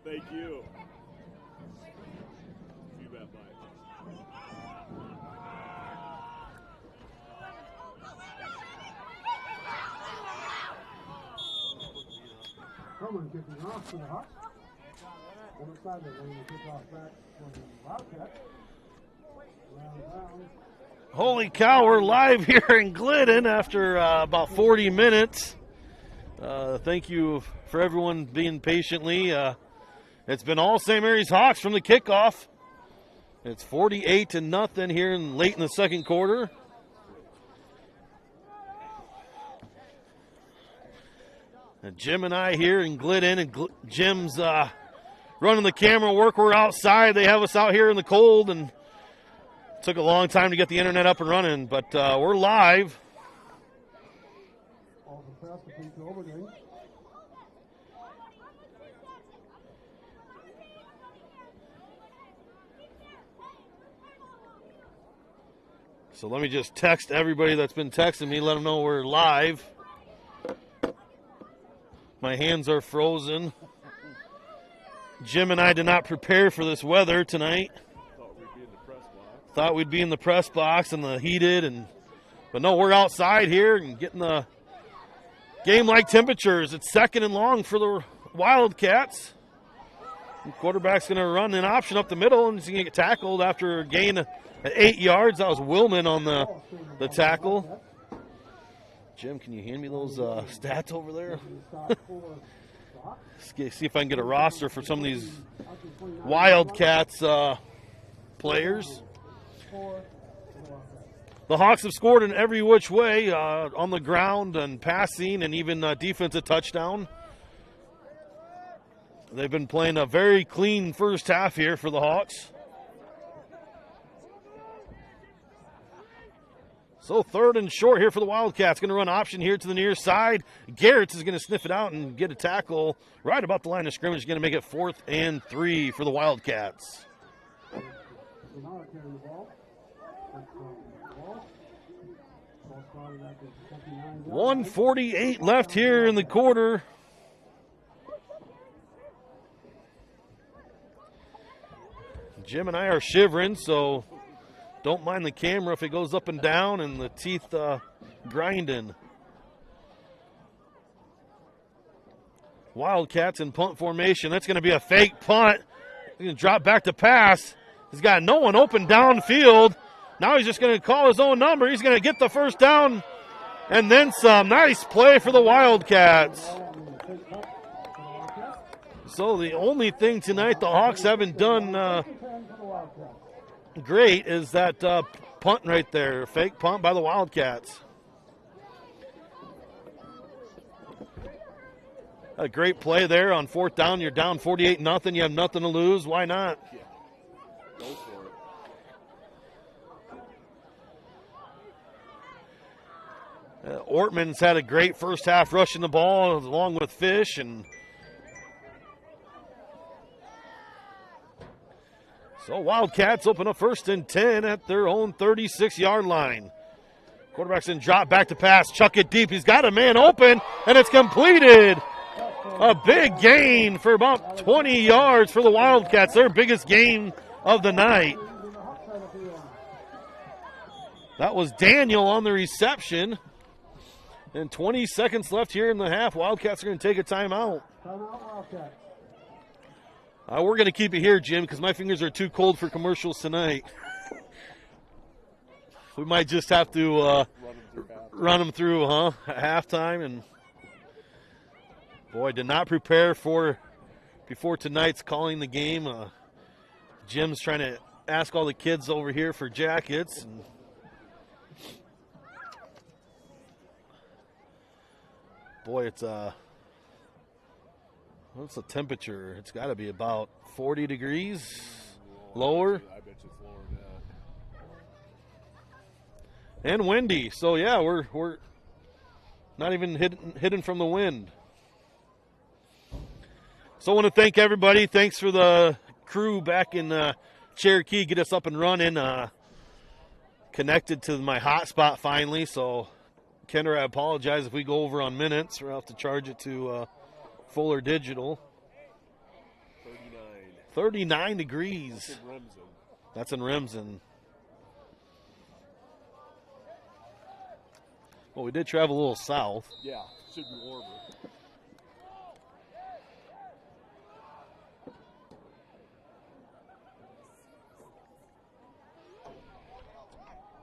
Thank you. You bet, bye. Someone kicking off for the Hawks. On the side, they're going to kick off back for the Wildcats. Round. Holy cow, we're live here in Glidden after about 40 minutes. Thank you for everyone being patiently. It's been all St. Mary's Hawks from the kickoff. It's 48-0 here late in the second quarter. And Jim and I here in Glidden, and Jim's running the camera work. We're outside. They have us out here in the cold, and it took a long time to get the internet up and running, but we're live. So let me just text everybody that's been texting me, let them know we're live. My hands are frozen. Jim and I did not prepare for this weather tonight. Thought we'd be in the press box and the heated, but no, we're outside here and getting the game-like temperatures. It's second and long for the Wildcats. The quarterback's going to run an option up the middle, and he's going to get tackled after a gain at 8 yards. That was Willman on the tackle. Jim, can you hand me those stats over there? See if I can get a roster for some of these Wildcats players. The Hawks have scored in every which way, on the ground and passing and even defensive touchdown. They've been playing a very clean first half here for the Hawks. So third and short here for the Wildcats. Going to run option here to the near side. Garrett's is going to sniff it out and get a tackle right about the line of scrimmage. Going to make it 4th and 3 for the Wildcats. 1:48 left here in the quarter. Jim and I are shivering, so don't mind the camera if it goes up and down and the teeth grinding. Wildcats in punt formation. That's going to be a fake punt. He's going to drop back to pass. He's got no one open downfield. Now he's just going to call his own number. He's going to get the first down and then some. Nice play for the Wildcats. So the only thing tonight the Hawks haven't done great is that punt right there. Fake punt by the Wildcats. A great play there on 4th down. You're down 48-0. You have nothing to lose. Why not? Yeah. Go for it. Ortman's had a great first half rushing the ball along with Fish, and so Wildcats open up 1st and 10 at their own 36-yard line. Quarterback's going to drop back to pass, chuck it deep. He's got a man open, and it's completed. A big gain for about 20 yards for the Wildcats, their biggest gain of the night. That was Daniel on the reception. And 20 seconds left here in the half. Wildcats are going to take a timeout. We're going to keep it here, Jim, because my fingers are too cold for commercials tonight. We might just have to run them through, at halftime. And boy, did not prepare before tonight's calling the game. Jim's trying to ask all the kids over here for jackets. And boy, what's the temperature? It's got to be about 40 degrees lower. I bet you it's lower than that. And windy. So yeah, we're not even hidden from the wind. So I want to thank everybody. Thanks for the crew back in Cherokee. Get us up and running. Connected to my hotspot finally. So Kendra, I apologize if we go over on minutes. We'll have to charge it to Fuller Digital. 30 39 degrees. in Remsen. That's in Remsen. Well, we did travel a little south. Yeah, should be warmer.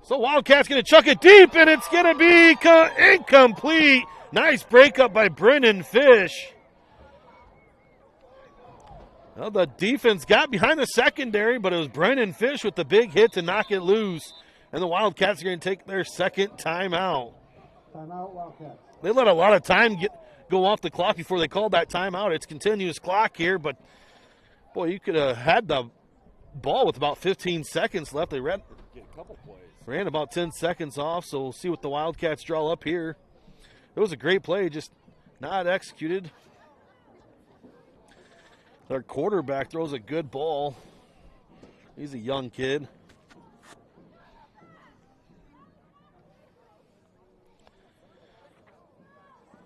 So Wildcats going to chuck it deep, and it's going to be incomplete. Nice breakup by Brennan Fish. Well, the defense got behind the secondary, but it was Brennan Fish with the big hit to knock it loose. And the Wildcats are going to take their second timeout. Timeout, Wildcats. They let a lot of time go off the clock before they called that timeout. It's continuous clock here, but, boy, you could have had the ball with about 15 seconds left. They ran about 10 seconds off, so we'll see what the Wildcats draw up here. It was a great play, just not executed. Their quarterback throws a good ball. He's a young kid.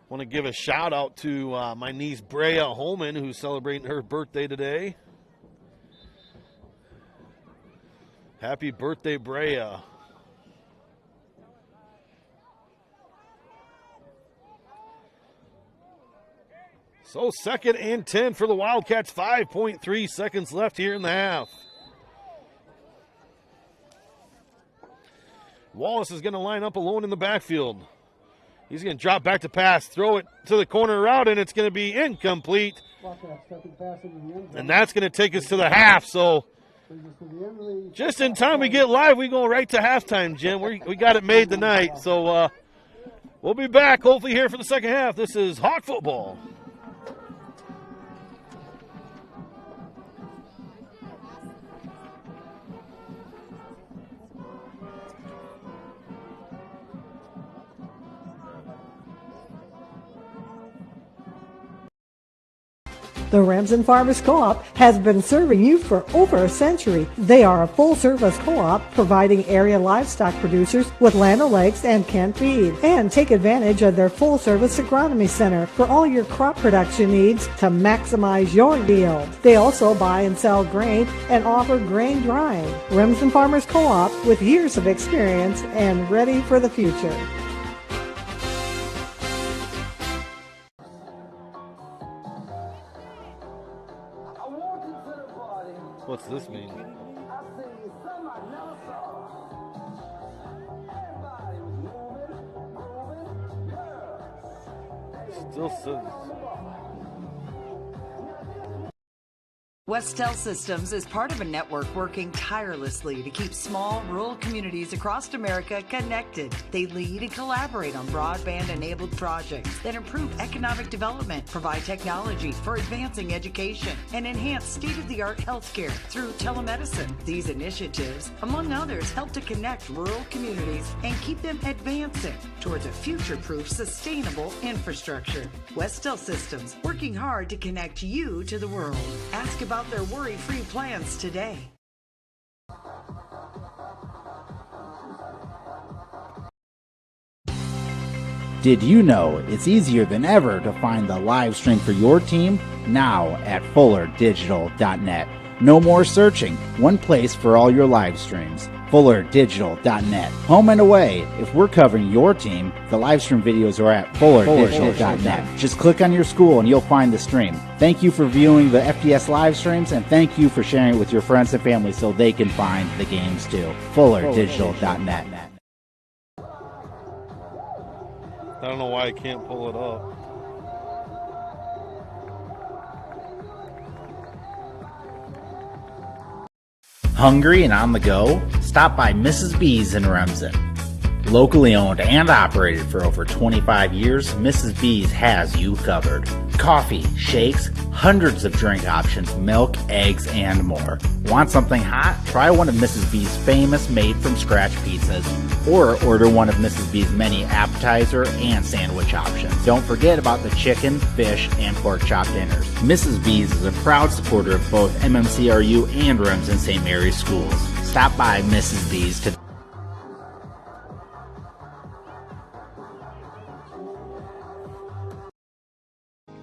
Want to give a shout out to my niece Brea Holman, who's celebrating her birthday today. Happy birthday, Brea. So 2nd and 10 for the Wildcats. 5.3 seconds left here in the half. Wallace is going to line up alone in the backfield. He's going to drop back to pass, throw it to the corner route, and it's going to be incomplete. And that's going to take us to the half. So just in time we get live, we go right to halftime, Jim. We got it made tonight. So we'll be back hopefully here for the second half. This is Hawk Football. The Remsen Farmers Co-op has been serving you for over a century. They are a full-service co-op providing area livestock producers with land o'lakes and canned feed. And take advantage of their full-service agronomy center for all your crop production needs to maximize your yield. They also buy and sell grain and offer grain drying. Remsen Farmers Co-op with years of experience and ready for the future. What's this mean? Still says. Westel Systems is part of a network working tirelessly to keep small, rural communities across America connected. They lead and collaborate on broadband-enabled projects that improve economic development, provide technology for advancing education, and enhance state-of-the-art healthcare through telemedicine. These initiatives, among others, help to connect rural communities and keep them advancing towards a future-proof, sustainable infrastructure. Westel Systems, working hard to connect you to the world. Ask about their worry-free plans today. Did you know it's easier than ever to find the live stream for your team? Now at FullerDigital.net. No more searching. One place for all your live streams. FullerDigital.net. Home and away. If we're covering your team, the live stream videos are at FullerDigital.net. Just click on your school and you'll find the stream. Thank you for viewing the FDS live streams, and thank you for sharing it with your friends and family so they can find the games too. FullerDigital.net. I don't know why I can't pull it up. Hungry and on the go? Stop by Mrs. B's in Remsen. Locally owned and operated for over 25 years, Mrs. B's has you covered. Coffee, shakes, hundreds of drink options, milk, eggs, and more. Want something hot? Try one of Mrs. B's famous made-from-scratch pizzas, or order one of Mrs. B's many appetizer and sandwich options. Don't forget about the chicken, fish, and pork chop dinners. Mrs. B's is a proud supporter of both MMCRU and Remsen St. Mary's schools. Stop by Mrs. B's today.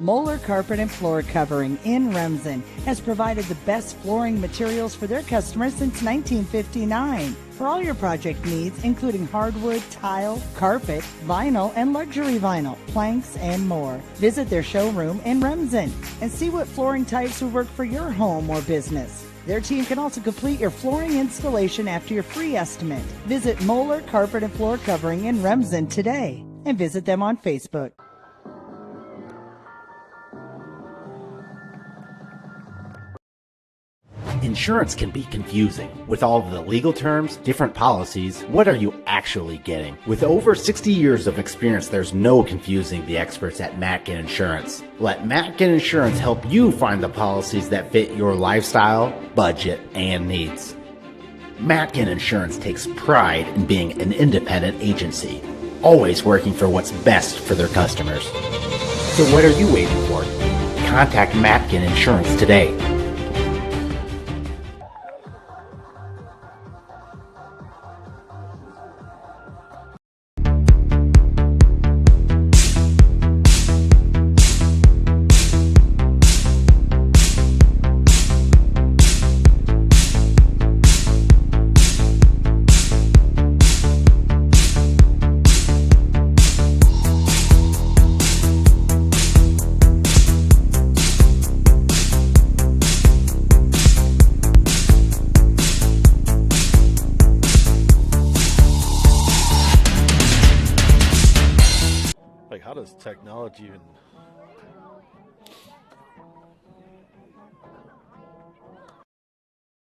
Moeller Carpet and Floor Covering in Remsen has provided the best flooring materials for their customers since 1959. For all your project needs, including hardwood, tile, carpet, vinyl, and luxury vinyl, planks, and more. Visit their showroom in Remsen and see what flooring types would work for your home or business. Their team can also complete your flooring installation after your free estimate. Visit Moeller Carpet and Floor Covering in Remsen today and visit them on Facebook. Insurance can be confusing. With all of the legal terms, different policies, what are you actually getting? With over 60 years of experience, there's no confusing the experts at Matkin Insurance. Let Matkin Insurance help you find the policies that fit your lifestyle, budget, and needs. Matkin Insurance takes pride in being an independent agency, always working for what's best for their customers. So what are you waiting for? Contact Matkin Insurance today. Like, how does technology even...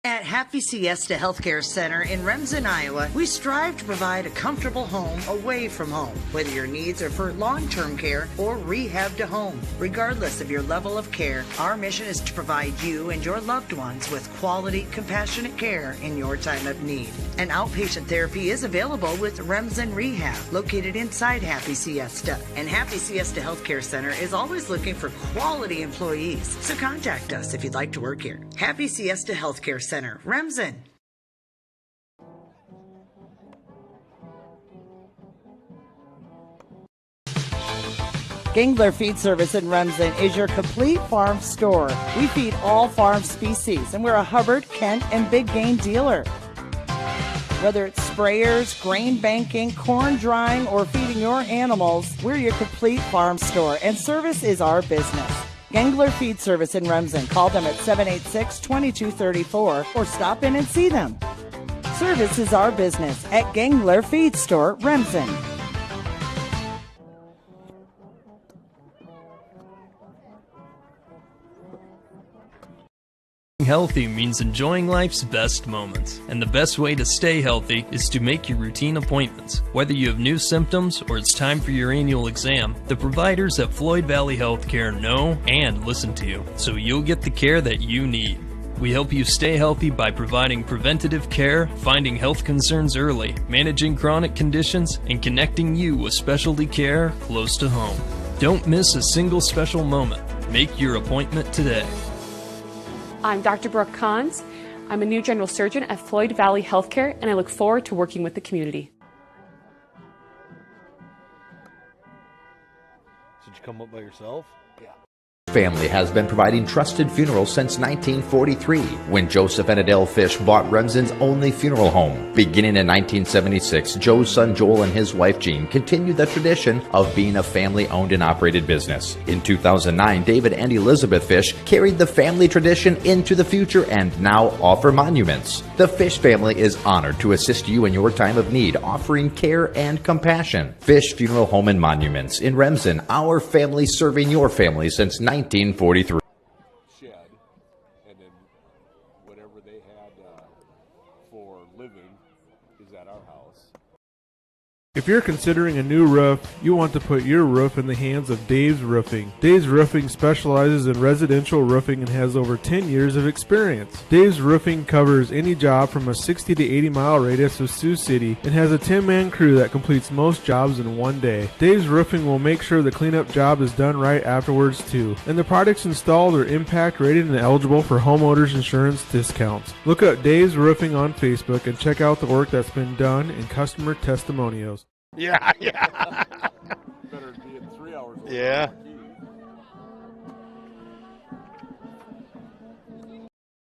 At Happy Siesta Healthcare Center in Remsen, Iowa, we strive to provide a comfortable home away from home, whether your needs are for long-term care or rehab to home. Regardless of your level of care, our mission is to provide you and your loved ones with quality, compassionate care in your time of need. An outpatient therapy is available with Remsen Rehab, located inside Happy Siesta. And Happy Siesta Healthcare Center is always looking for quality employees, so contact us if you'd like to work here. Happy Siesta Healthcare Center, Remsen. Gangler Feed Service in Remsen is your complete farm store. We feed all farm species, and we're a Hubbard, Kent, and Big Game dealer. Whether it's sprayers, grain banking, corn drying, or feeding your animals, we're your complete farm store, and service is our business. Gangler Feed Service in Remsen. Call them at 786-2234 or stop in and see them. Service is our business at Gangler Feed Store, Remsen. Healthy means enjoying life's best moments, and the best way to stay healthy is to make your routine appointments. Whether you have new symptoms or it's time for your annual exam, the providers at Floyd Valley Healthcare know and listen to you, so you'll get the care that you need. We help you stay healthy by providing preventative care, finding health concerns early, managing chronic conditions, and connecting you with specialty care close to home. Don't miss a single special moment. Make your appointment today. I'm Dr. Brooke Kahns. I'm a new general surgeon at Floyd Valley Healthcare, and I look forward to working with the community. Did you come up by yourself? Family has been providing trusted funerals since 1943, when Joseph and Adele Fish bought Remsen's only funeral home. Beginning in 1976, Joe's son Joel and his wife Jean continued the tradition of being a family-owned and operated business. In 2009, David and Elizabeth Fish carried the family tradition into the future and now offer monuments. The Fish family is honored to assist you in your time of need, offering care and compassion. Fish Funeral Home and Monuments in Remsen, our family serving your family since 1943. Shed, and then whatever they had for living is at our house. If you're considering a new roof, you want to put your roof in the hands of Dave's Roofing. Dave's Roofing specializes in residential roofing and has over 10 years of experience. Dave's Roofing covers any job from a 60 to 80 mile radius of Sioux City and has a 10-man crew that completes most jobs in one day. Dave's Roofing will make sure the cleanup job is done right afterwards too. And the products installed are impact rated and eligible for homeowners insurance discounts. Look up Dave's Roofing on Facebook and check out the work that's been done and customer testimonials. Yeah. Better be in 3 hours. Yeah.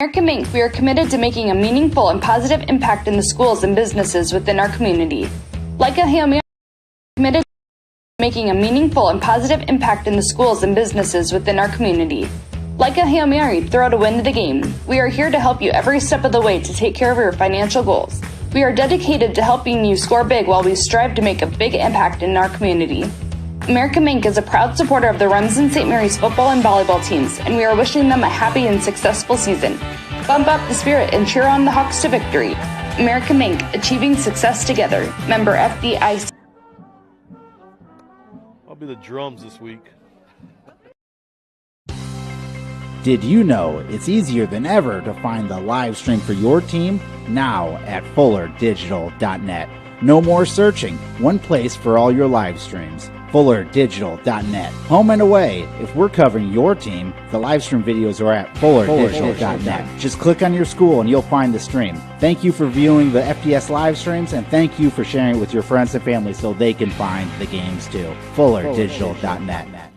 American Mink, we are committed to making a meaningful and positive impact in the schools and businesses within our community. Like a Hail Mary, we are committed to making a meaningful and positive impact in the schools and businesses within our community. Like a Hail Mary, throw to win the game. We are here to help you every step of the way to take care of your financial goals. We are dedicated to helping you score big while we strive to make a big impact in our community. American Mink is a proud supporter of the Remsen St. Mary's football and volleyball teams, and we are wishing them a happy and successful season. Bump up the spirit and cheer on the Hawks to victory. American Mink, achieving success together. Member FDIC. I'll be the drums this week. Did you know it's easier than ever to find the live stream for your team? Now at FullerDigital.net. No more searching. One place for all your live streams. FullerDigital.net. Home and away. If we're covering your team, the live stream videos are at FullerDigital.net. Just click on your school and you'll find the stream. Thank you for viewing the FDS live streams, and thank you for sharing it with your friends and family so they can find the games too. FullerDigital.net.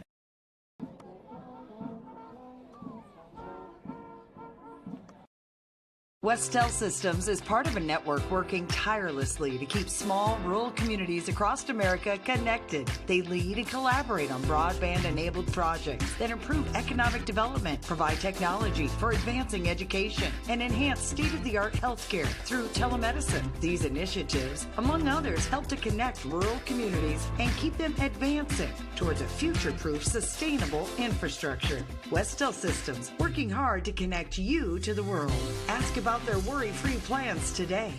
Westel Systems is part of a network working tirelessly to keep small, rural communities across America connected. They lead and collaborate on broadband-enabled projects that improve economic development, provide technology for advancing education, and enhance state-of-the-art healthcare through telemedicine. These initiatives, among others, help to connect rural communities and keep them advancing towards a future-proof, sustainable infrastructure. Westel Systems, working hard to connect you to the world. Ask about their worry-free plans today.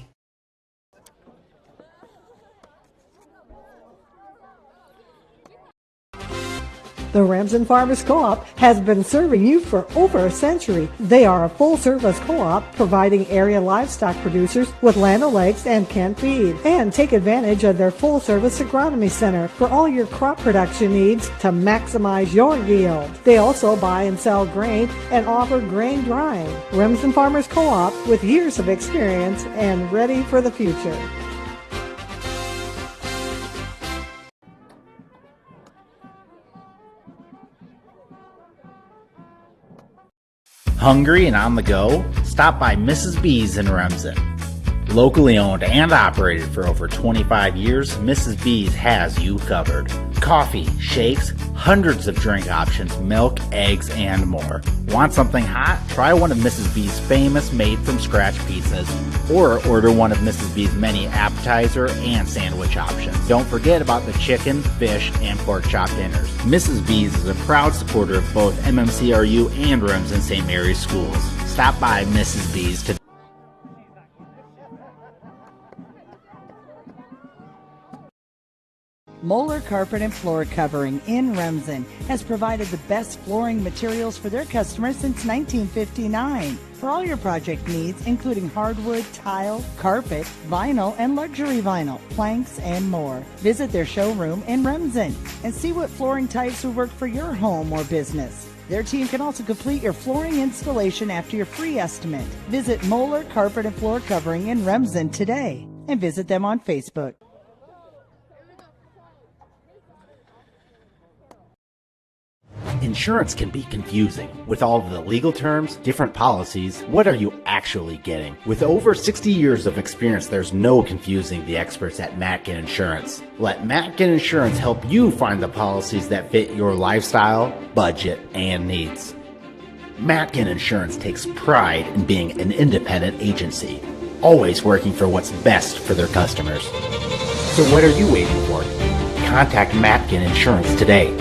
The Remsen Farmers Co-op has been serving you for over a century. They are a full-service co-op providing area livestock producers with Land O'Lakes and canned feed. And take advantage of their full-service agronomy center for all your crop production needs to maximize your yield. They also buy and sell grain and offer grain drying. Remsen Farmers Co-op with years of experience and ready for the future. Hungry and on the go? Stop by Mrs. B's in Remsen. Locally owned and operated for over 25 years, Mrs. B's has you covered. Coffee, shakes, hundreds of drink options, milk, eggs, and more. Want something hot? Try one of Mrs. B's famous made-from-scratch pizzas, or order one of Mrs. B's many appetizer and sandwich options. Don't forget about the chicken, fish, and pork chop dinners. Mrs. B's is a proud supporter of both MMCRU and Remsen St. Mary's schools. Stop by Mrs. B's today. Moeller Carpet and Floor Covering in Remsen has provided the best flooring materials for their customers since 1959. For all your project needs, including hardwood, tile, carpet, vinyl, and luxury vinyl, planks, and more. Visit their showroom in Remsen and see what flooring types would work for your home or business. Their team can also complete your flooring installation after your free estimate. Visit Moeller Carpet and Floor Covering in Remsen today and visit them on Facebook. Insurance can be confusing. With all of the legal terms, different policies, what are you actually getting? With over 60 years of experience, there's no confusing the experts at Matkin Insurance. Let Matkin Insurance help you find the policies that fit your lifestyle, budget, and needs. Matkin Insurance takes pride in being an independent agency, always working for what's best for their customers. So what are you waiting for? Contact Matkin Insurance today.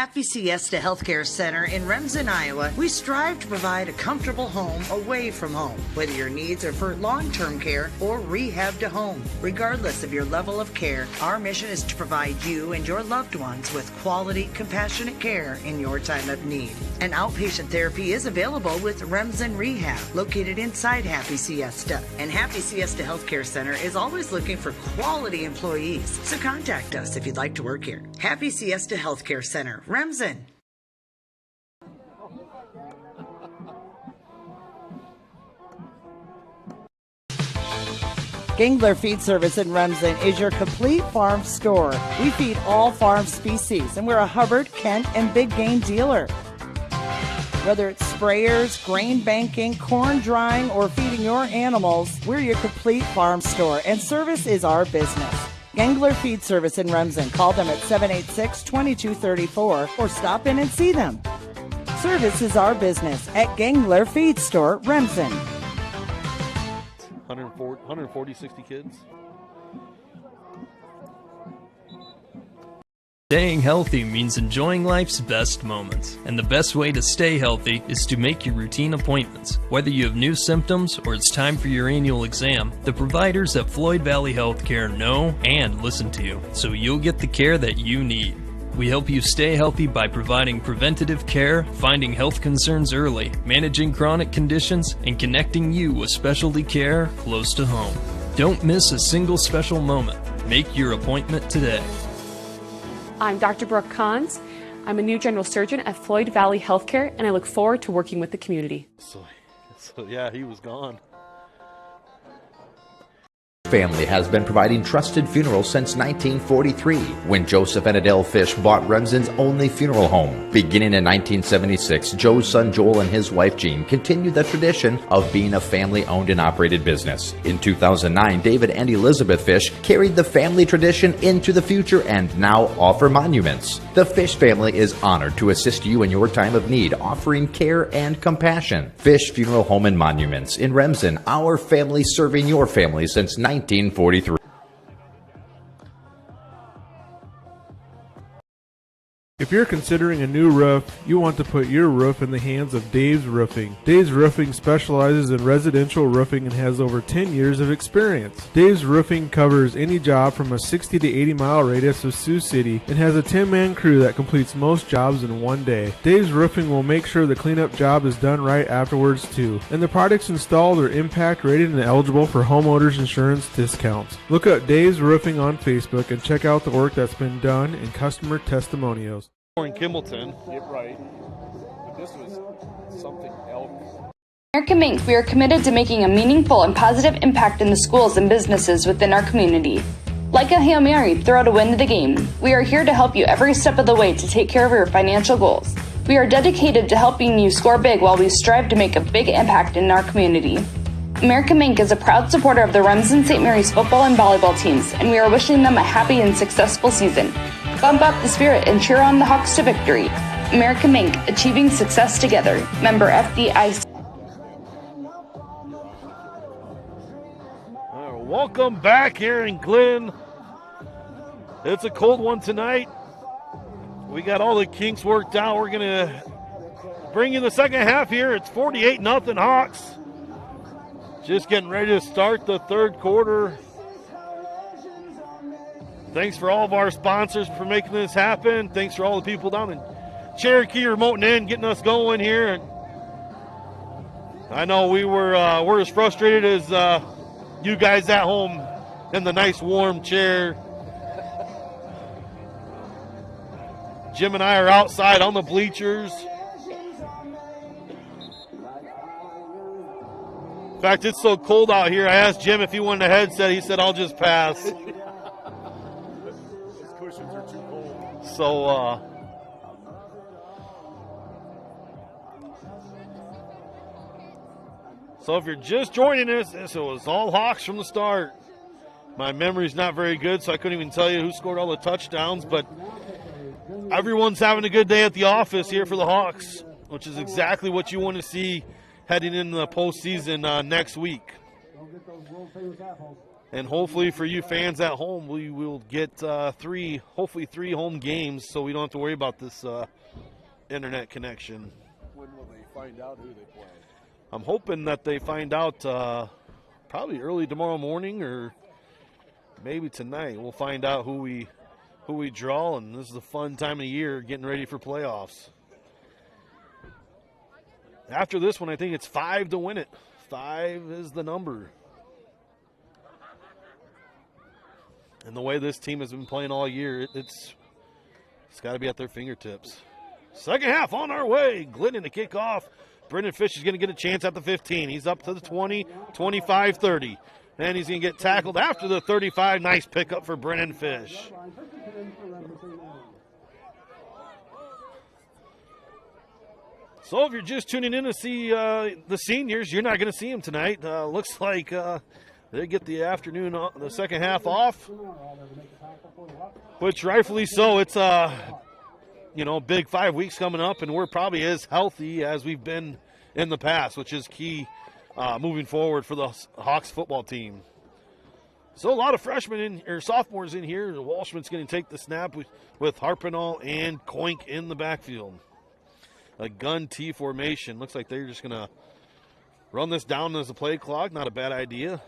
Happy Siesta Healthcare Center in Remsen, Iowa, we strive to provide a comfortable home away from home, whether your needs are for long-term care or rehab to home. Regardless of your level of care, our mission is to provide you and your loved ones with quality, compassionate care in your time of need. An outpatient therapy is available with Remsen Rehab, located inside Happy Siesta. And Happy Siesta Healthcare Center is always looking for quality employees, so contact us if you'd like to work here. Happy Siesta Healthcare Center, Remsen. Gangler Feed Service in Remsen is your complete farm store. We feed all farm species, and we're a Hubbard, Kent, and big game dealer. Whether it's sprayers, grain banking, corn drying, or feeding your animals, we're your complete farm store, and service is our business. Gangler Feed Service in Remsen. Call them at 786-2234 or stop in and see them. Service is our business at Gangler Feed Store, Remsen. 140, 60 kids. Staying healthy means enjoying life's best moments, and the best way to stay healthy is to make your routine appointments. Whether you have new symptoms or it's time for your annual exam, the providers at Floyd Valley Healthcare know and listen to you, so you'll get the care that you need. We help you stay healthy by providing preventative care, finding health concerns early, managing chronic conditions, and connecting you with specialty care close to home. Don't miss a single special moment. Make your appointment today. I'm Dr. Brooke Kahns. I'm a new general surgeon at Floyd Valley Healthcare, and I look forward to working with the community. So yeah, he was gone. Family has been providing trusted funerals since 1943, when Joseph and Adele Fish bought Remsen's only funeral home. Beginning in 1976, Joe's son Joel and his wife Jean continued the tradition of being a family-owned and operated business. In 2009, David and Elizabeth Fish carried the family tradition into the future and now offer monuments. The Fish family is honored to assist you in your time of need, offering care and compassion. Fish Funeral Home and Monuments in Remsen, our family serving your family since 1943. If you're considering a new roof, you want to put your roof in the hands of Dave's Roofing. Dave's Roofing specializes in residential roofing and has over 10 years of experience. Dave's Roofing covers any job from a 60 to 80 mile radius of Sioux City and has a 10-man crew that completes most jobs in one day. Dave's Roofing will make sure the cleanup job is done right afterwards too. And the products installed are impact rated and eligible for homeowners insurance discounts. Look up Dave's Roofing on Facebook and check out the work that's been done and customer testimonials. In Kimballton. Get right. But this was something else. American Mink, we are committed to making a meaningful and positive impact in the schools and businesses within our community. Like a Hail Mary, throw to win the game. We are here to help you every step of the way to take care of your financial goals. We are dedicated to helping you score big while we strive to make a big impact in our community. American Mink is a proud supporter of the Remsen St. Mary's football and volleyball teams, and we are wishing them a happy and successful season. Bump up the spirit and cheer on the Hawks to victory. American Mink, achieving success together. Member FDIC. Welcome back here in Glidden. It's a cold one tonight. We got all the kinks worked out. We're going to bring you the second half here. It's 48-0 Hawks. Just getting ready to start the third quarter. Thanks for all of our sponsors for making this happen. Thanks for all the people down in Cherokee remoting in, getting us going here. I know we're as frustrated as you guys at home in the nice warm chair. Jim and I are outside on the bleachers. In fact, it's so cold out here. I asked Jim if he wanted a headset. He said, I'll just pass. So, so if you're just joining us, it was all Hawks from the start. My memory's not very good, so I couldn't even tell you who scored all the touchdowns, but everyone's having a good day at the office here for the Hawks, which is exactly what you want to see heading into the postseason next week. And hopefully for you fans at home, we will get hopefully three home games, so we don't have to worry about this internet connection. When will they find out who they play? I'm hoping that they find out probably early tomorrow morning or maybe tonight. We'll find out who we draw, and this is a fun time of year getting ready for playoffs. After this one, I think it's 5 to win it. 5 is the number. And the way this team has been playing all year, it's got to be at their fingertips. Second half on our way. Glidden to kick off. Brendan Fish is going to get a chance at the 15. He's up to the 20, 25, 30. And he's going to get tackled after the 35. Nice pickup for Brendan Fish. So if you're just tuning in to see the seniors, you're not going to see them tonight. Looks like they get the afternoon, the second half off, which rightfully so. It's big 5 weeks coming up, and we're probably as healthy as we've been in the past, which is key moving forward for the Hawks football team. So a lot of freshmen or sophomores in here. Walshman's going to take the snap with Harpenall and Koink in the backfield. A gun T formation. Looks like they're just going to run this down as a play clock. Not a bad idea.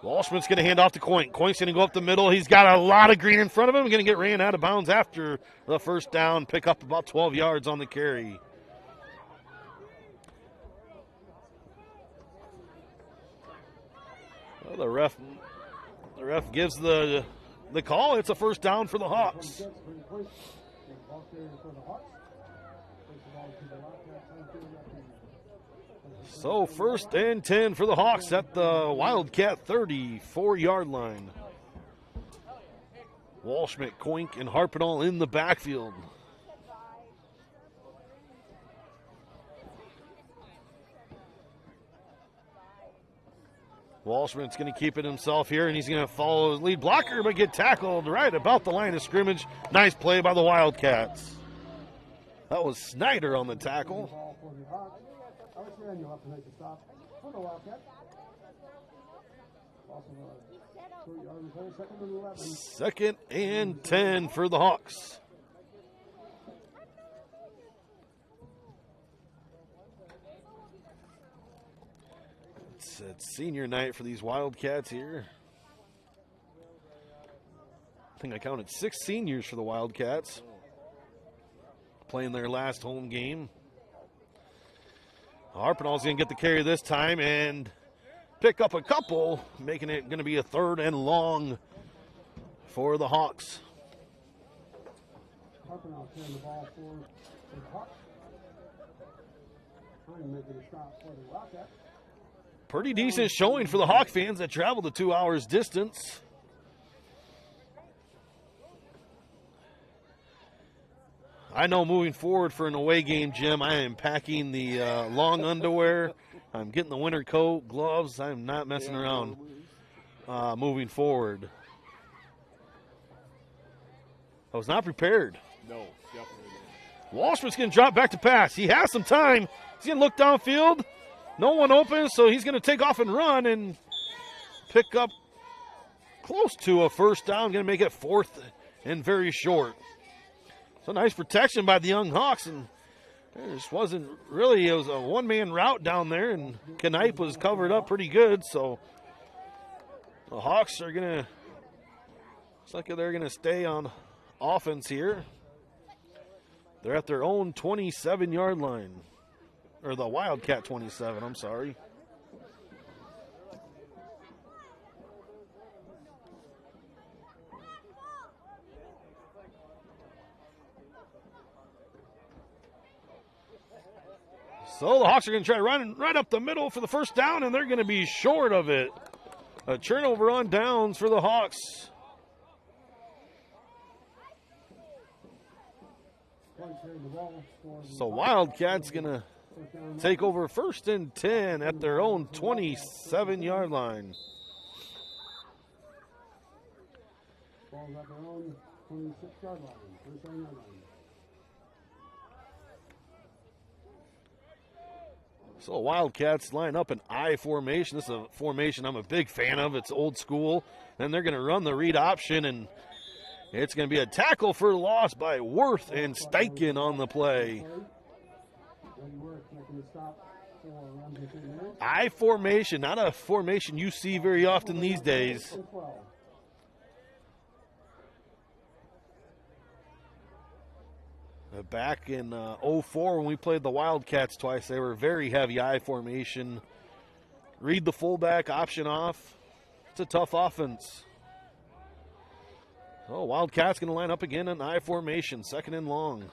Walshman's going to hand off to Koink. Koink's going to go up the middle. He's got a lot of green in front of him. Going to get ran out of bounds after the first down. Pick up about 12 yards on the carry. Well, the ref gives the call. It's a first down for the Hawks. So 1st and 10 for the Hawks at the Wildcat 34-yard line. Walshman, Koink, and Harpenall in the backfield. Walshman's going to keep it himself here, and he's going to follow his lead blocker, but get tackled right about the line of scrimmage. Nice play by the Wildcats. That was Snyder on the tackle. Second and 10 for the Hawks. It's senior night for these Wildcats here. I think I counted 6 seniors for the Wildcats playing their last home game. Harpenall's going to get the carry this time and pick up a couple, making it going to be a 3rd and long for the Hawks. Harpenall carrying the ball for the Hawks. Making a stop for the Wildcats. Pretty decent showing for the Hawk fans that traveled the 2 hours distance. I know moving forward for an away game, Jim, I am packing the long underwear. I'm getting the winter coat, gloves. I'm not messing around moving forward. I was not prepared. No, definitely not. Walshman's going to drop back to pass. He has some time. He's going to look downfield. No one open, so he's going to take off and run and pick up close to a first down. Going to make it 4th and very short. So nice protection by the young Hawks, and there just wasn't really, it was a one-man route down there, and Knipe was covered up pretty good, so the Hawks are going to, looks like they're going to stay on offense here. They're at their own 27-yard line. Or the Wildcat 27, I'm sorry. So the Hawks are going to try running right up the middle for the first down, and they're going to be short of it. A turnover on downs for the Hawks. So Wildcats going to take over 1st and 10 at their own 27-yard line. So Wildcats line up an I formation. This is a formation I'm a big fan of. It's old school. Then they're going to run the read option, and It's going to be a tackle for loss by Worth and Steichen on the play. I formation, not a formation you see very often these days. Back in 04 when we played the Wildcats twice, they were very heavy I formation. Read the fullback, option off. It's a tough offense. Oh, Wildcats going to line up again in I formation, second and long.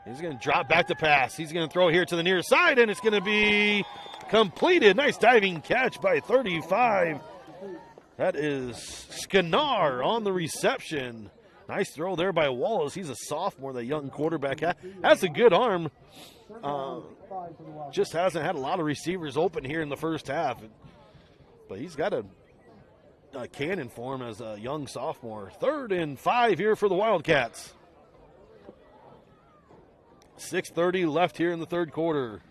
He's going to drop back to pass. He's going to throw here to the near side, and it's going to be completed. Nice diving catch by 35. That is Skinar on the reception. Nice throw there by Wallace. He's a sophomore, the young quarterback. Has a good arm. Just hasn't had a lot of receivers open here in the first half. But he's got a cannon for him as a young sophomore. 3rd and 5 here for the Wildcats. 6:30 left here in the third quarter.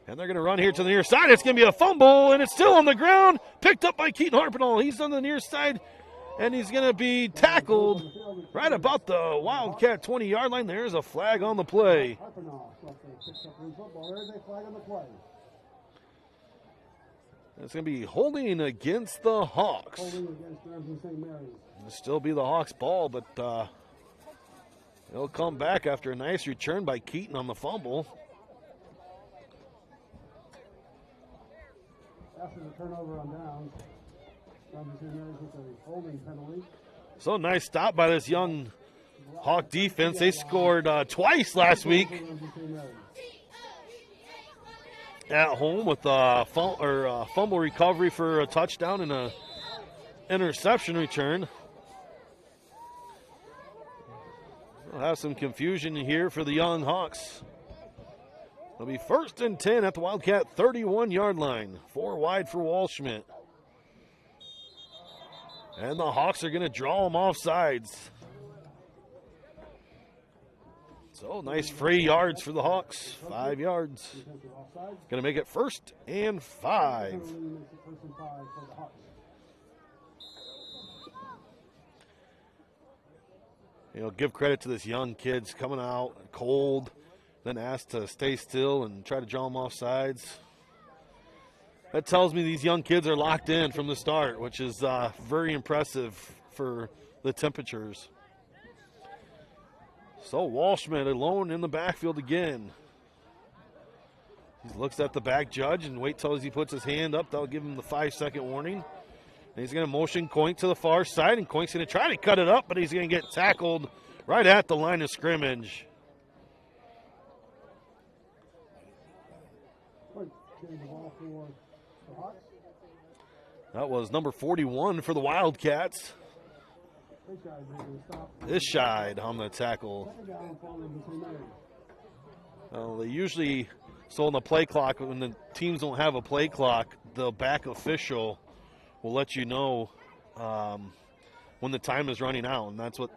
And they're going to run here to the near side. It's going to be a fumble, and it's still on the ground. Picked up by Keaton Harpenall. He's on the near side, and he's going to be tackled right about the Wildcat 20-yard line. There's a flag on the play. It's going to be holding against the Hawks. It'll still be the Hawks' ball, but they'll come back after a nice return by Keaton on the fumble. After the turnover on downs, with a holding penalty. So nice stop by this young Hawk defense. They scored twice last week at home with a fumble recovery for a touchdown and a interception return. We'll have some confusion here for the young Hawks. It'll be 1st and 10 at the Wildcat 31-yard line. 4 wide for Walschmidt. And the Hawks are going to draw them off sides. So nice free yards for the Hawks. 5 yards. Going to make it 1st and 5. Give credit to this young kids coming out cold. Then asked to stay still and try to draw them off sides. That tells me these young kids are locked in from the start, which is very impressive for the temperatures. So Walschmidt alone in the backfield again. He looks at the back judge and wait till he puts his hand up. That'll give him the 5-second warning. And he's going to motion Coink to the far side, and Coink's going to try to cut it up, but he's going to get tackled right at the line of scrimmage. That was number 41 for the Wildcats. Ishide on the tackle. They usually, so on the play clock, when the teams don't have a play clock, the back official will let you know when the time is running out, and that's what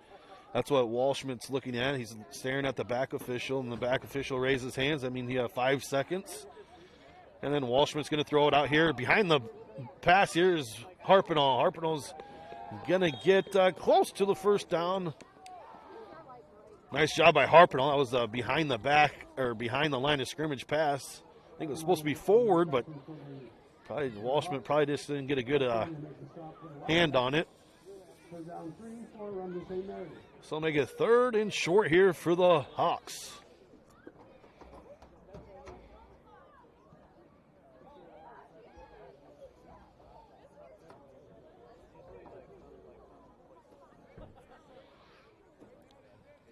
Walschmidt's looking at. He's staring at the back official, and the back official raises his hands. I mean, you have 5 seconds. And then Walschmidt's going to throw it out here. Behind the pass here is Harpenall. Harpenall's going to get close to the first down. Nice job by Harpenall. That was behind the back, or behind the line of scrimmage pass. I think it was supposed to be forward, but probably Walschmidt probably just didn't get a good hand on it. So make it 3rd and short here for the Hawks.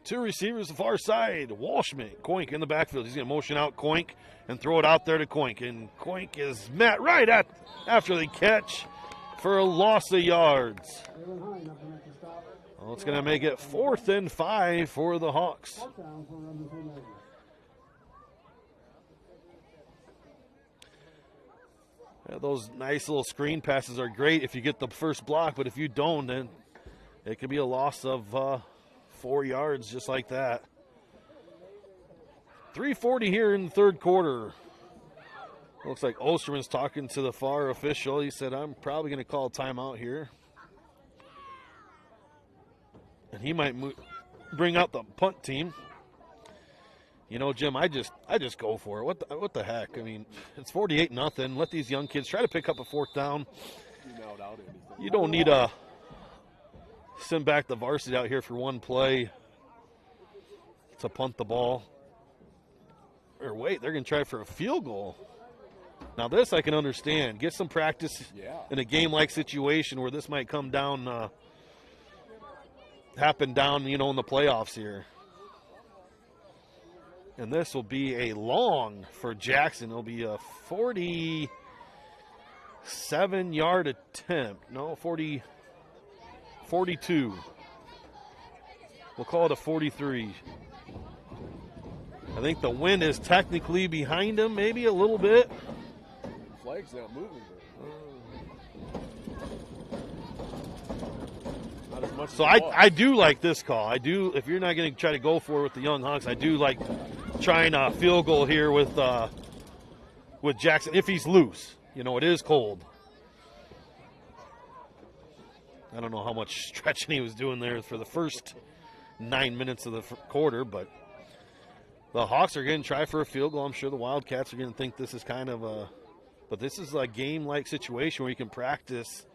Two receivers the far side. Walschmidt, Coink in the backfield. He's going to motion out Coink and throw it out there to Coink. And Coink is met right after the catch for a loss of yards. Well, it's going to make it 4th and 5 for the Hawks. Yeah, those nice little screen passes are great if you get the first block, but if you don't, then it could be a loss of 4 yards just like that. 3:40 here in the third quarter. Looks like Osterman's talking to the far official. He said, I'm probably going to call a timeout here. And he might bring out the punt team. You know, Jim, I just go for it. What the heck? I mean, it's 48-0. Let these young kids try to pick up a fourth down. You don't need to send back the varsity out here for one play to punt the ball. Or wait, they're going to try for a field goal. Now this I can understand. Get some practice in a game-like situation where this might come down, happen down, you know, in the playoffs here. And this will be a long for Jackson. It'll be a 47-yard attempt. No, 42. We'll call it a 43. I think the wind is technically behind him, maybe a little bit. Flag's not moving. Not as much. So I do like this call. I do. If you're not going to try to go for it with the Young Hawks, I do like trying a field goal here with Jackson if he's loose. You know, it is cold. I don't know how much stretching he was doing there for the first 9 minutes of the quarter, but the Hawks are going to try for a field goal. I'm sure the Wildcats are going to think this is kind of a, but this is a game-like situation where you can practice.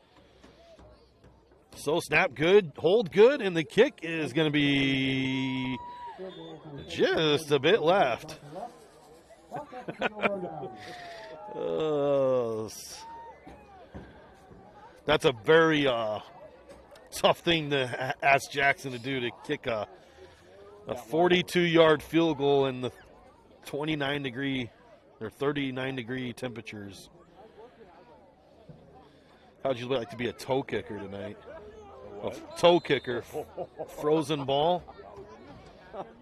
So snap good, hold good, and the kick is going to be just a bit left. That's a very tough thing to ask Jackson to do, to kick a 42-yard field goal in the 29-degree or 39-degree temperatures. How'd you like to be a toe kicker tonight? A toe kicker, frozen ball.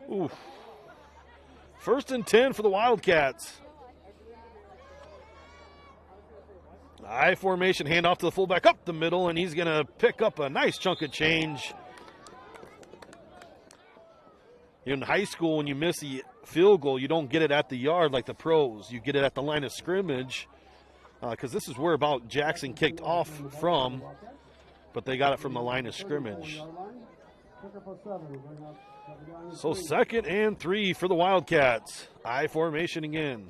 Ooh. 1st and 10 for the Wildcats. I formation, handoff to the fullback up the middle, and he's going to pick up a nice chunk of change. In high school, when you miss a field goal, you don't get it at the yard like the pros. You get it at the line of scrimmage, because this is where about Jackson kicked off from, but they got it from the line of scrimmage. So 2nd and 3 for the Wildcats. I formation again.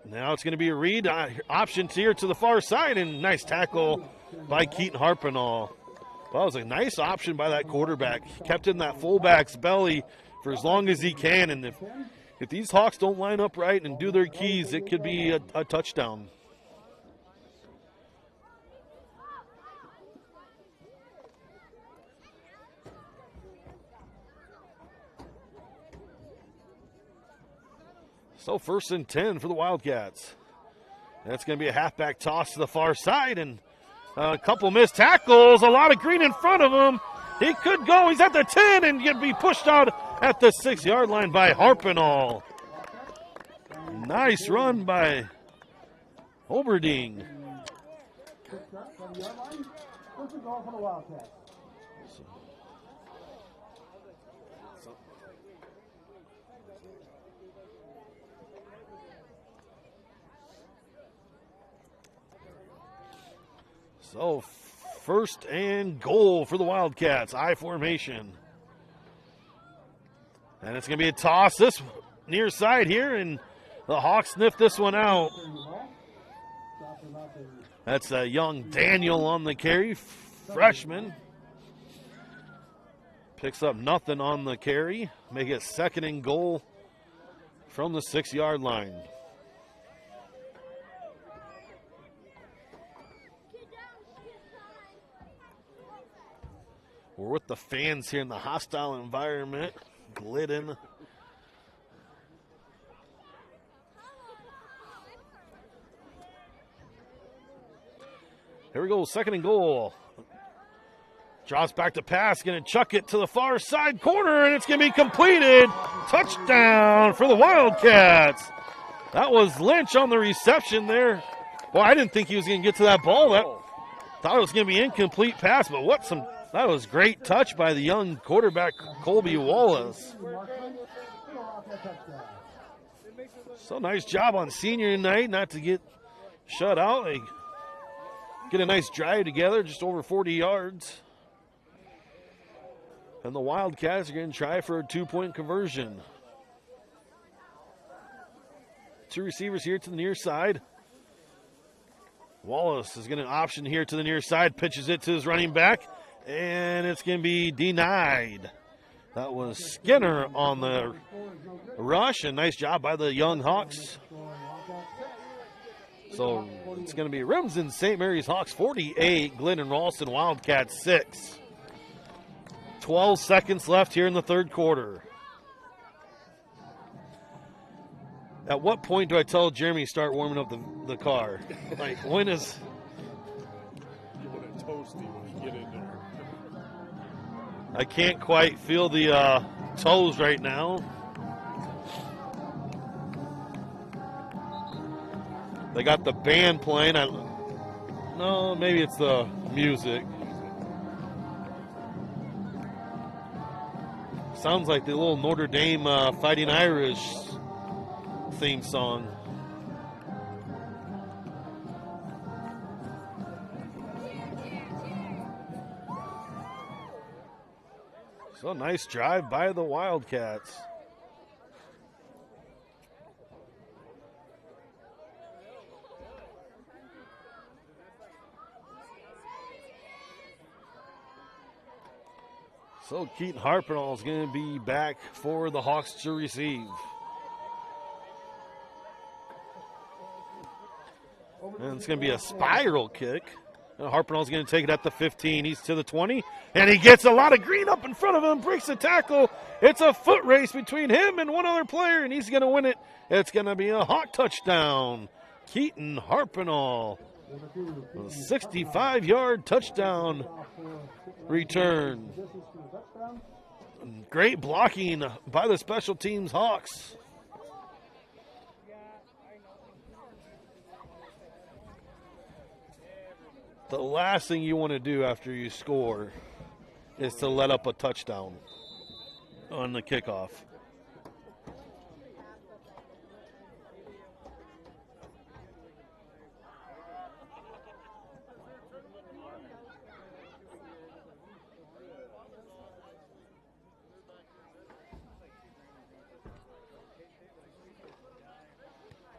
Now it's going to be a read. Options here to the far side, and nice tackle by Keaton Harpenall. Well, that was a nice option by that quarterback. He kept in that fullback's belly for as long as he can, and if these Hawks don't line up right and do their keys, it could be a touchdown. So 1st and 10 for the Wildcats. That's going to be a halfback toss to the far side, and a couple missed tackles, a lot of green in front of him. He could go, he's at the 10 and going to be pushed out at the 6-yard line by Harpenall. Nice run by Oberding. So 1st and goal for the Wildcats. I formation. And it's going to be a toss this near side here, and the Hawks sniff this one out. That's a young Daniel on the carry, freshman. Picks up nothing on the carry. Make it 2nd and goal from the 6-yard line. We're with the fans here in the hostile environment. Glidden. Here we go, 2nd and goal. Draws back to pass, going to chuck it to the far side corner, and it's going to be completed. Touchdown for the Wildcats. That was Lynch on the reception there. Well, I didn't think he was going to get to that ball. Thought it was going to be incomplete pass, but that was great touch by the young quarterback, Colby Wallace. So nice job on senior night not to get shut out. They get a nice drive together, just over 40 yards. And the Wildcats are going to try for a 2-point conversion. 2 receivers here to the near side. Wallace is going to option here to the near side, pitches it to his running back, and it's going to be denied. That was Skinner on the rush, and nice job by the Young Hawks. So it's going to be Remsen St. Mary's Hawks 48, Glidden-Ralston Wildcats 6. 12 seconds left here in the third quarter. At what point do I tell Jeremy start warming up the car? Like, when is... You want it toasty when you get in there. I can't quite feel the toes right now. They got the band playing. No, maybe it's the music. Sounds like the little Notre Dame Fighting Irish theme song. So nice drive by the Wildcats. So Keaton Harpenall is going to be back for the Hawks to receive. And it's going to be a spiral kick. And Harpenall's going to take it at the 15. He's to the 20. And he gets a lot of green up in front of him. Breaks the tackle. It's a foot race between him and one other player. And he's going to win it. It's going to be a Hawk touchdown. Keaton Harpenall. A 65-yard touchdown return. Great blocking by the special teams Hawks. The last thing you want to do after you score is to let up a touchdown on the kickoff.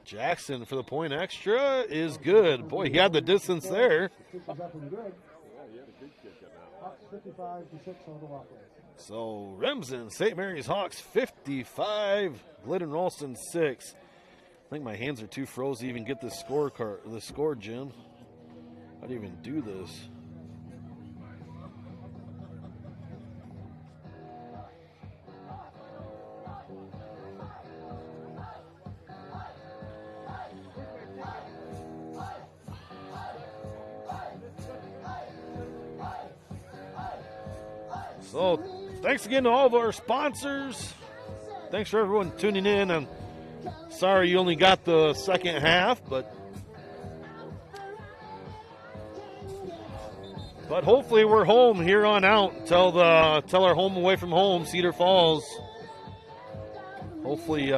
Jackson for the point extra is good. Boy, he had the distance there. So Remsen, St. Mary's Hawks 55, Glidden-Ralston 6. I think my hands are too froze to even get the score, Jim. How do you even do this? So, thanks again to all of our sponsors. Thanks for everyone tuning in. I'm sorry you only got the second half, but hopefully we're home here on out till our home away from home, Cedar Falls. Hopefully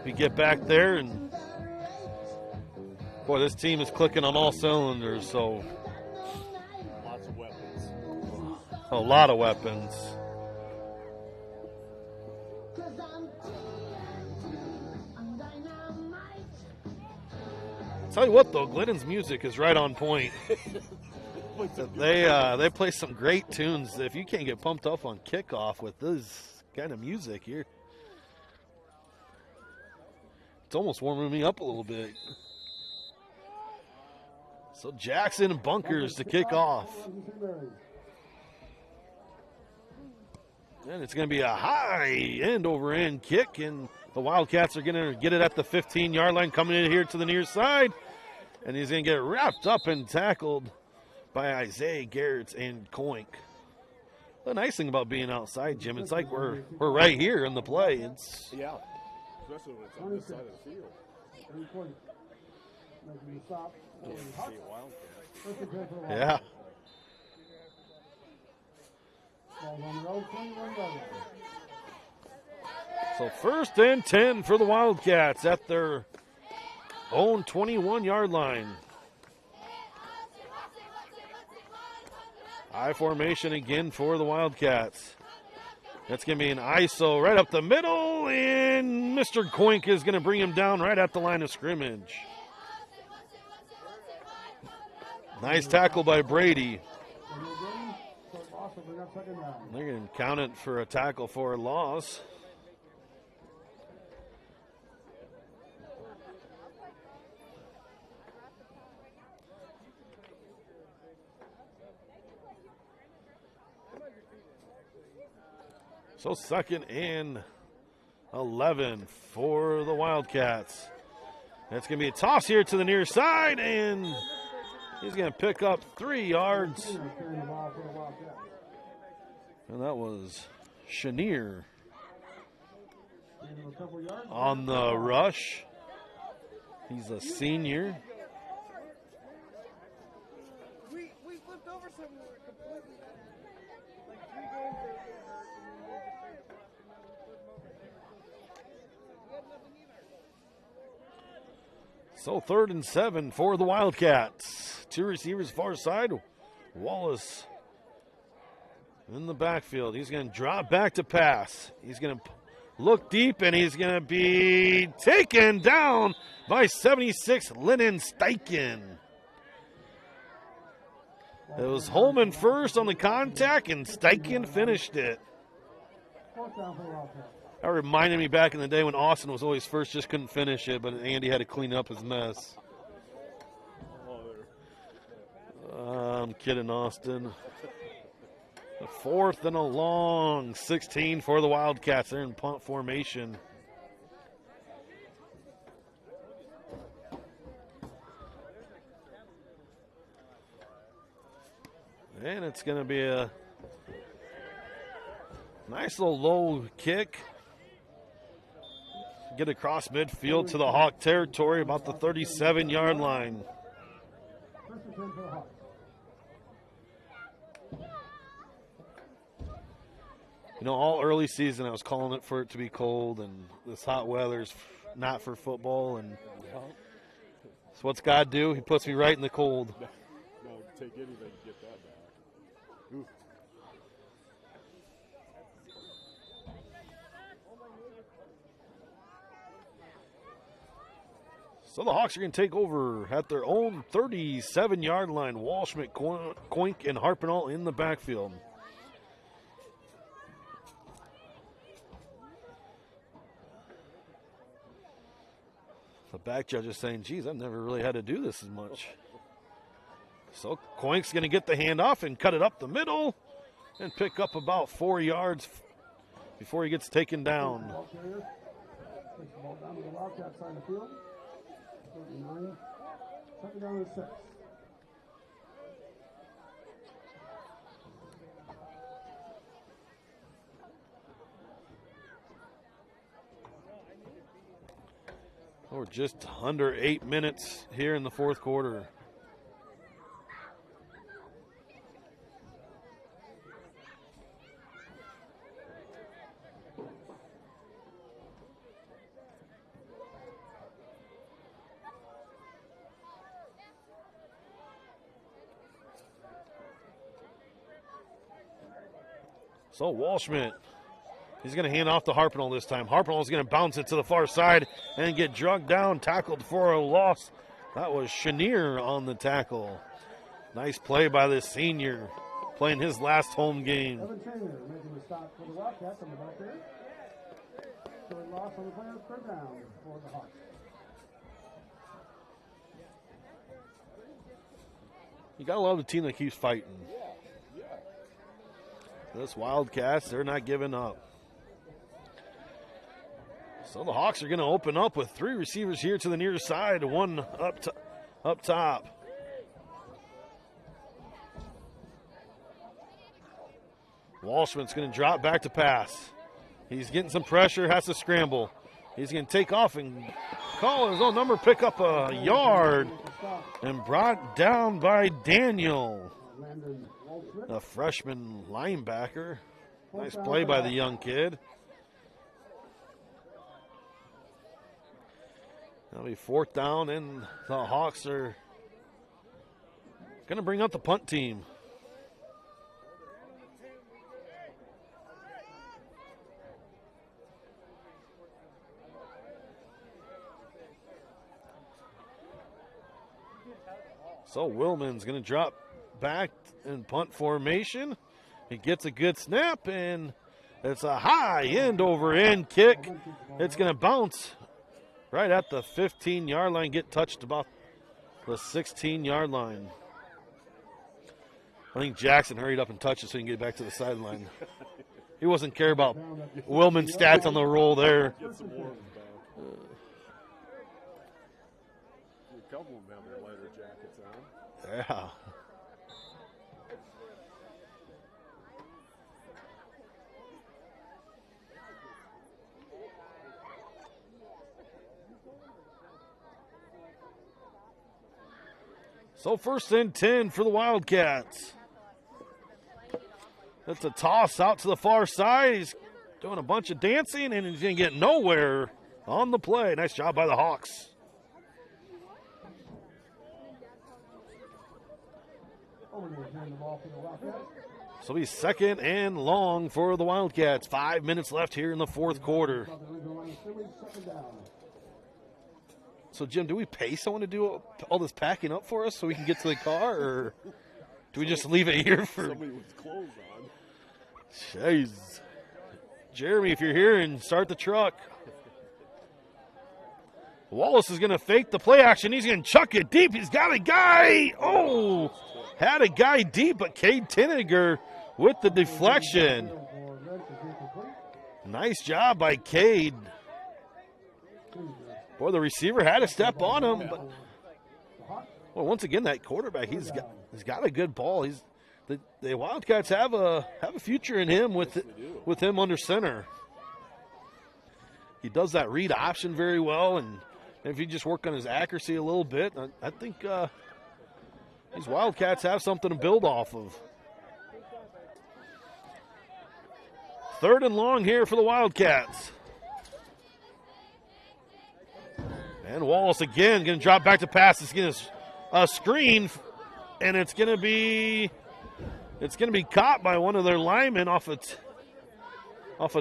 we get back there, and boy, this team is clicking on all cylinders. So. A lot of weapons. Tell you what, though, Glidden's music is right on point. They play some great tunes. If you can't get pumped up on kickoff with this kind of music here, it's almost warming me up a little bit. So Jackson and Bunkers to kick off. And it's going to be a high end-over-end kick, and the Wildcats are going to get it at the 15-yard line, coming in here to the near side. And he's going to get wrapped up and tackled by Isaiah Garrett and Coink. The nice thing about being outside, Jim, it's like we're right here in the play. It's yeah, especially when it's on this side of the field. Yeah. So 1st and 10 for the Wildcats at their own 21-yard line. High formation again for the Wildcats. That's going to be an ISO right up the middle, and Mr. Koink is going to bring him down right at the line of scrimmage. Nice tackle by Brady. They're going to count it for a tackle for a loss. So 2nd and 11 for the Wildcats. That's going to be a toss here to the near side, and he's going to pick up 3 yards. And that was Chenier on the rush. He's a senior. We flipped over somewhere completely. Like 3 games they hurt, and then So 3rd and 7 for the Wildcats. 2 receivers far side. Wallace in the backfield. He's going to drop back to pass. He's going to look deep, and he's going to be taken down by 76 Lennon Steichen. It was Holman first on the contact, and Steichen finished it. That reminded me back in the day when Austin was always first, just couldn't finish it, but Andy had to clean up his mess. I'm kidding, Austin. 4th and a long, 16 for the Wildcats. They're in punt formation. And it's going to be a nice little low kick. Get across midfield to the Hawk territory, about the 37-yard line. You know, all early season I was calling it for it to be cold, and this hot weather's not for football. And so what's God do? He puts me right in the cold. No, take anything to get that back. Ooh. So the Hawks are going to take over at their own 37-yard line. Walsh, McCoink, and Harpenall in the backfield. The back judge is saying, geez, I've never really had to do this as much. So Coink's going to get the handoff and cut it up the middle and pick up about 4 yards before he gets taken down. We're just under 8 minutes here in the fourth quarter. So Walshman, he's going to hand off to Harpenall this time. Harpenall is going to bounce it to the far side and get drugged down, tackled for a loss. That was Chenier on the tackle. Nice play by this senior, playing his last home game. Evan Taylor making the stop for the Wildcats on the back there. So a loss on the players per down for the Hawks. You got to love the team that keeps fighting. This Wildcats, they're not giving up. So the Hawks are going to open up with 3 receivers here to the near side, 1 up top. Walshman's going to drop back to pass. He's getting some pressure, has to scramble. He's going to take off and call his own number, pick up a yard, and brought down by Daniel, the freshman linebacker. Nice play by the young kid. That'll be 4th down, and the Hawks are going to bring up the punt team. So Willman's going to drop back in punt formation. He gets a good snap, and it's a high end-over-end kick. It's going to bounce right at the 15-yard line, get touched about the 16-yard line. I think Jackson hurried up and touched it so he can get back to the sideline. He wasn't care about Willman's stats on the roll there. A couple of them have their lighter jackets on. Yeah. So 1st and 10 for the Wildcats. That's a toss out to the far side. He's doing a bunch of dancing, and he's going to get nowhere on the play. Nice job by the Hawks. So it'll be 2nd and long for the Wildcats. 5 minutes left here in the 4th quarter. So, Jim, do we pay someone to do all this packing up for us so we can get to the car, or do we just leave it here for somebody with clothes on? Jeez. Jeremy, if you're here, and start the truck. Wallace is going to fake the play action. He's going to chuck it deep. He's got a guy. Oh, had a guy deep, but Cade Tinniger with the deflection. Nice job by Cade. Boy, the receiver had to step on him. But, well, once again, that quarterback, he's got a good ball. The Wildcats have a future in him with him under center. He does that read option very well, and if you just work on his accuracy a little bit, I think these Wildcats have something to build off of. 3rd and long here for the Wildcats. And Wallace again going to drop back to pass. It's going to a screen, and it's going to be caught by one of their linemen off a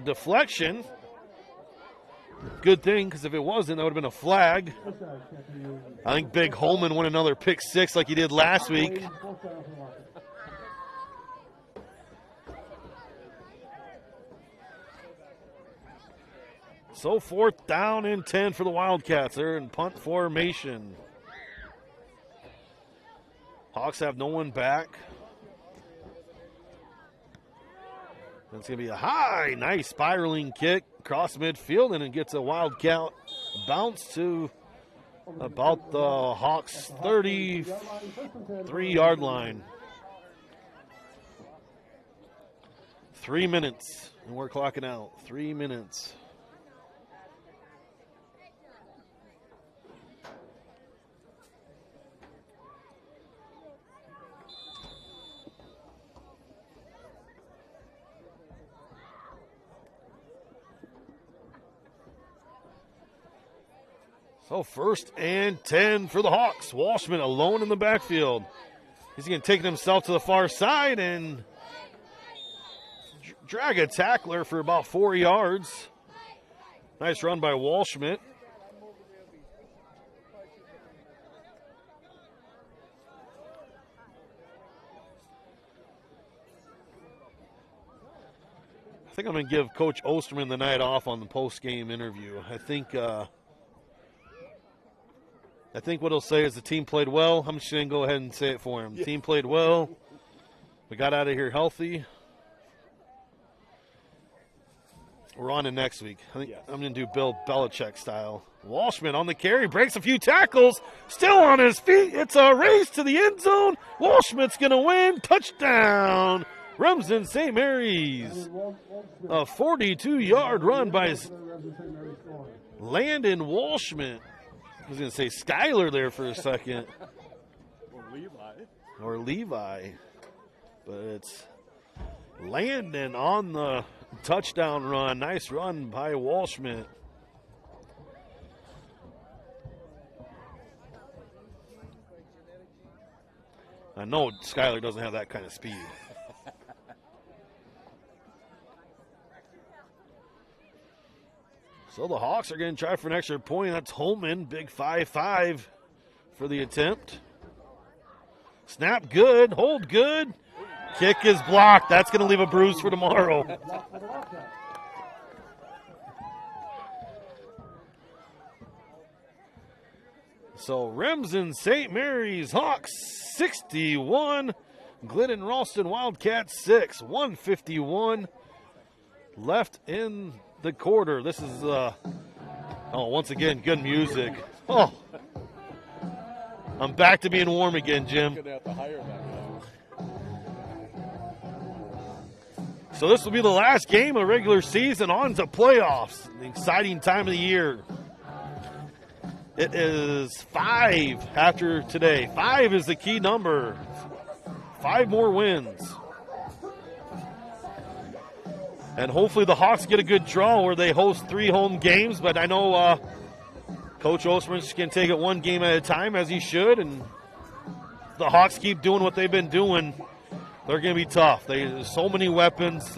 deflection. Good thing, because if it wasn't, that would have been a flag. I think Big Holman won another pick 6 like he did last week. So 4th down and 10 for the Wildcats. They're in punt formation. Hawks have no one back. It's going to be a high, nice spiraling kick across midfield, and it gets a Wildcat bounce to about the Hawks' 33-yard line. 3 minutes, and we're clocking out. 3 minutes. So 1st and 10 for the Hawks. Walshman alone in the backfield. He's going to take himself to the far side and drag a tackler for about 4 yards. Nice run by Walshman. I think I'm going to give Coach Osterman the night off on the post-game interview. I think what he'll say is the team played well. I'm just going to go ahead and say it for him. The team played well. We got out of here healthy. We're on to next week. I think I'm going to do Bill Belichick style. Walshman on the carry, breaks a few tackles, still on his feet. It's a race to the end zone. Walshman's going to win. Touchdown, Remsen St. Mary's. A 42-yard run by Landon Walshman. I was going to say Skyler there for a second. Or Levi. But it's Landon on the touchdown run. Nice run by Walshman. I know Skyler doesn't have that kind of speed. So the Hawks are going to try for an extra point. That's Holman, big 5-5 for the attempt. Snap good, hold good. Kick is blocked. That's going to leave a bruise for tomorrow. So Remsen St. Mary's Hawks 61, Glidden-Ralston Wildcats 6, 151 left in the quarter. This is, once again, good music. Oh, I'm back to being warm again, Jim. So this will be the last game of regular season on to playoffs. An exciting time of the year. It is 5 after today. 5 is the key number. 5 more wins. And hopefully the Hawks get a good draw where they host 3 home games. But I know Coach Osman can take it 1 game at a time, as he should. And the Hawks keep doing what they've been doing. They're going to be tough. There's so many weapons.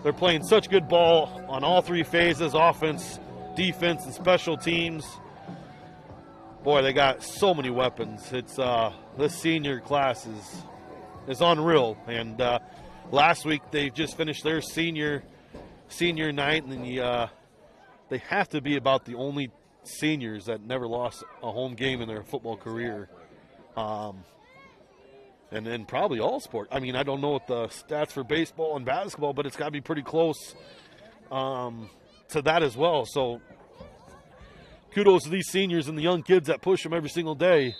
They're playing such good ball on all 3 phases, offense, defense, and special teams. Boy, they got so many weapons. It's this senior class is unreal. And last week they just finished their senior night, and they have to be about the only seniors that never lost a home game in their football career. And then probably all sport. I mean, I don't know what the stats for baseball and basketball, but it's got to be pretty close to that as well. So kudos to these seniors and the young kids that push them every single day.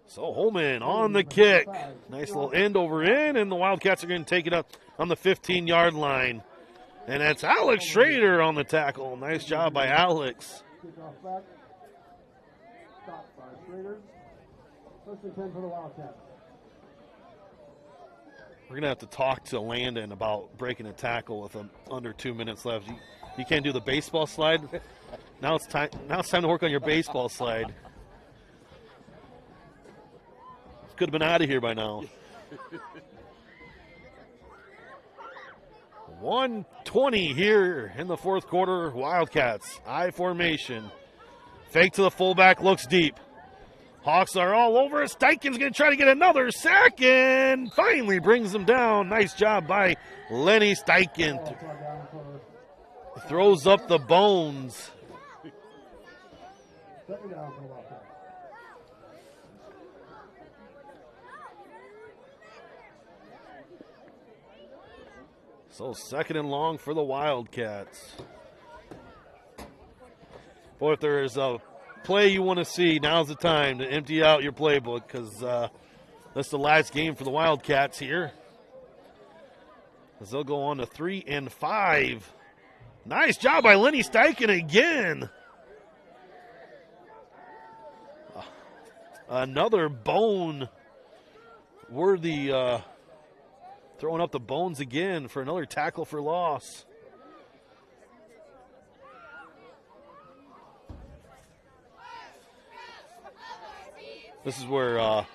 So Holman on the kick. Nice little end over in, and the Wildcats are going to take it up on the 15-yard line. And that's Alex Schrader on the tackle. Nice job by Alex. Stop by Schrader. First and 10 for the Wildcats. We're going to have to talk to Landon about breaking a tackle with under 2 minutes left. You can't do the baseball slide? Now it's time to work on your baseball slide. Could have been out of here by now. 1:20 here in the fourth quarter. Wildcats, I formation. Fake to the fullback, looks deep. Hawks are all over it. Steichen's going to try to get another sack and finally brings him down. Nice job by Lenny Steichen. Throws up the bones. So 2nd and long for the Wildcats. Boy, if there is a play you want to see, now's the time to empty out your playbook, because that's the last game for the Wildcats here. As they'll go on to 3 and 5. Nice job by Lenny Steichen again. Another bone-worthy throwing up the bones again for another tackle for loss. This is where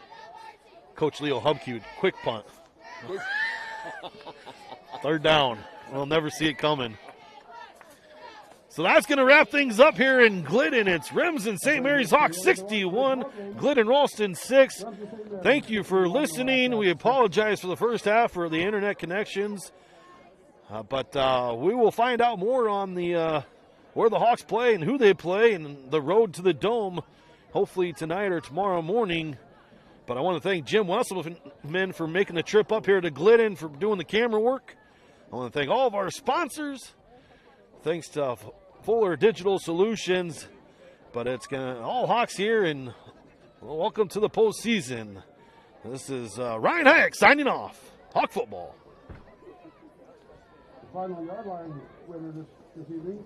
Coach Leo Hubke would quick punt. 3rd down. We'll never see it coming. So that's going to wrap things up here in Glidden. It's Remsen St. Mary's Hawks 61, Glidden-Ralston 6. Thank you for listening. We apologize for the first half for the internet connections. But we will find out more on the where the Hawks play and who they play and the road to the Dome, hopefully tonight or tomorrow morning. But I want to thank Jim Wesselman for making the trip up here to Glidden, for doing the camera work. I want to thank all of our sponsors. Thanks to Fuller Digital Solutions. But it's gonna all Hawks here, and welcome to the postseason. This is Ryan Hayek signing off. Hawk football. Final yard line winner this evening.